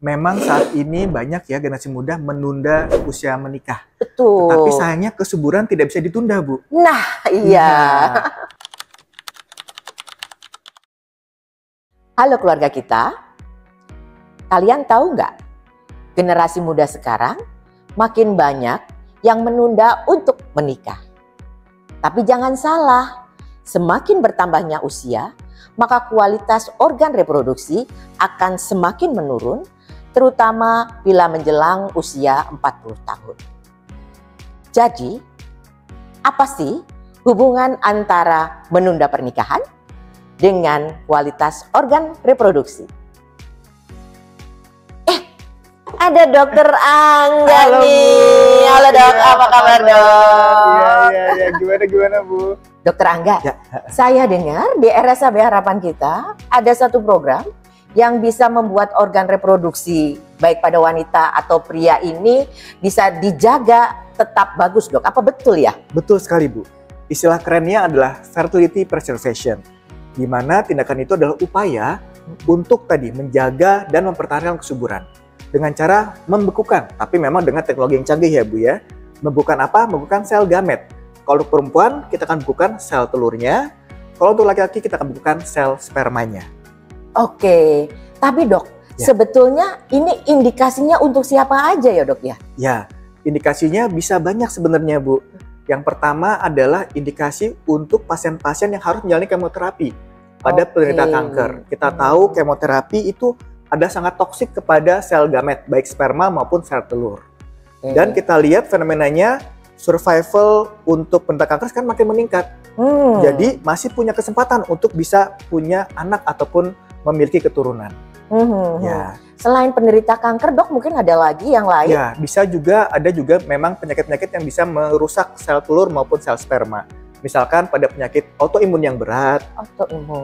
Memang saat ini banyak ya generasi muda menunda usia menikah. Betul. Tapi sayangnya kesuburan tidak bisa ditunda, Bu. Nah, iya. Halo keluarga kita, kalian tahu nggak? Generasi muda sekarang makin banyak yang menunda untuk menikah. Tapi jangan salah, semakin bertambahnya usia, maka kualitas organ reproduksi akan semakin menurun, terutama bila menjelang usia 40 tahun. Jadi, apa sih hubungan antara menunda pernikahan dengan kualitas organ reproduksi? Ada Dokter Angga. Halo, nih. Halo Dok, ya, apa kabar Dok? Iya. Gimana Bu? Dokter Angga, Ya. saya dengar di RSAB Harapan Kita ada satu program yang bisa membuat organ reproduksi baik pada wanita atau pria ini bisa dijaga tetap bagus, Dok. Apa betul ya? Betul sekali, Bu. Istilah kerennya adalah fertility preservation, di mana tindakan itu adalah upaya untuk tadi menjaga dan mempertahankan kesuburan dengan cara membekukan, tapi memang dengan teknologi yang canggih ya, Bu ya. Membekukan apa? Membekukan sel gamet. Kalau untuk perempuan, kita akan bekukan sel telurnya. Kalau untuk laki-laki, kita akan bekukan sel spermanya. Oke, tapi Dok, sebetulnya ini indikasinya untuk siapa aja ya Dok ya? Ya, indikasinya bisa banyak sebenarnya, Bu. Yang pertama adalah indikasi untuk pasien-pasien yang harus menjalani kemoterapi pada penderita kanker. Kita tahu kemoterapi itu ada sangat toksik kepada sel gamet, baik sperma maupun sel telur. Dan kita lihat fenomenanya, survival untuk penderita kanker sekarang makin meningkat. Jadi masih punya kesempatan untuk bisa punya anak ataupun memiliki keturunan. Ya. Selain penderita kanker, Dok, mungkin ada lagi yang lain? Ya, bisa juga, ada juga memang penyakit-penyakit yang bisa merusak sel telur maupun sel sperma. Misalkan pada penyakit autoimun yang berat,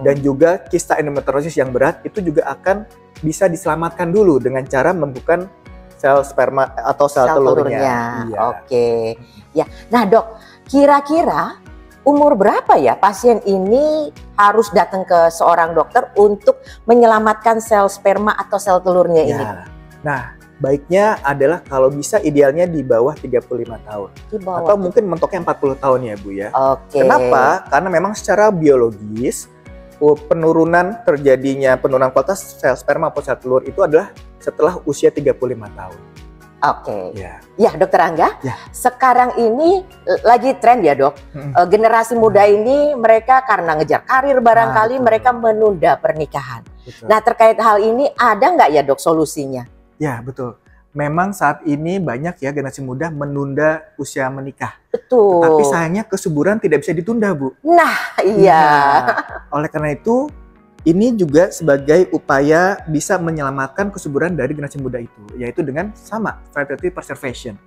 dan juga kista endometriosis yang berat, itu juga akan bisa diselamatkan dulu dengan cara membuka sel sperma atau sel telurnya. Iya. Oke. Ya. Nah, Dok, kira-kira umur berapa ya pasien ini harus datang ke seorang dokter untuk menyelamatkan sel sperma atau sel telurnya ini? Nah, baiknya adalah kalau bisa idealnya di bawah 35 tahun. Atau mungkin mentoknya 40 tahun ya, Bu ya. Oke. Kenapa? Karena memang secara biologis terjadinya penurunan kualitas sel sperma atau sel telur itu adalah setelah usia 35 tahun. Oke. Ya, Dokter Angga, sekarang ini lagi tren ya, Dok. Generasi muda ini mereka karena ngejar karir barangkali mereka menunda pernikahan. Betul. Nah, terkait hal ini ada nggak ya, Dok, solusinya? Ya, betul. Memang saat ini banyak ya generasi muda menunda usia menikah. Betul. Tapi sayangnya kesuburan tidak bisa ditunda, Bu. Nah, iya. Oleh karena itu, ini juga sebagai upaya bisa menyelamatkan kesuburan dari generasi muda itu, yaitu dengan sama fertility preservation.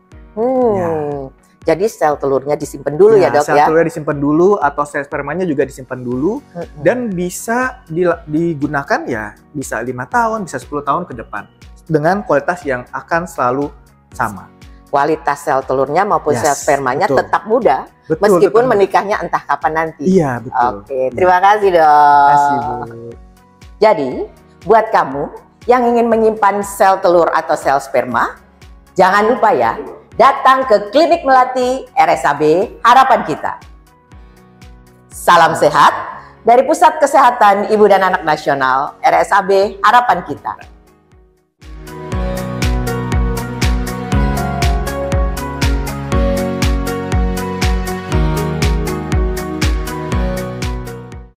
Jadi sel telurnya disimpan dulu ya, Dok ya? Sel telurnya disimpan dulu atau sel spermanya juga disimpan dulu dan bisa digunakan ya bisa 5 tahun, bisa 10 tahun ke depan dengan kualitas yang akan selalu sama. Kualitas sel telurnya maupun sel spermanya tetap muda. Betul, meskipun menikahnya entah kapan nanti. Iya, betul. Oke, terima kasih, Dok. Terima kasih, Bu. Jadi, buat kamu yang ingin menyimpan sel telur atau sel sperma, jangan lupa ya, datang ke Klinik Melati RSAB Harapan Kita. Salam sehat dari Pusat Kesehatan Ibu dan Anak Nasional RSAB Harapan Kita.